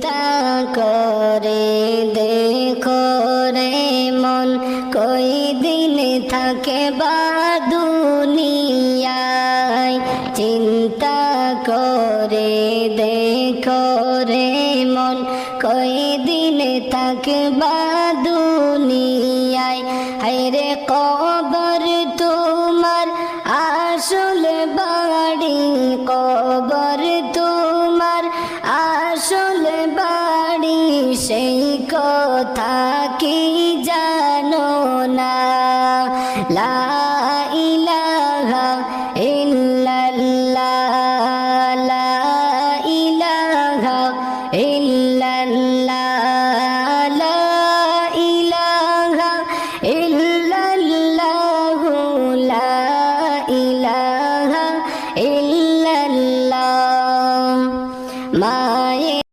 চিন্তা করে দেখো রে মন কই দিন থাকে বা দুনিয়ায় চিন্তা করে দেখো রে মন কই দিন থাকে বা দুনিয়ায় হায়রে কবর তোমার আসল বাড়ি কবর তোমার আসল বাড়ি সেই কথা কি জানো না লা ইলাহা ইল্লাল্লাহ লা ইলাহা ইল্লাল্লাহ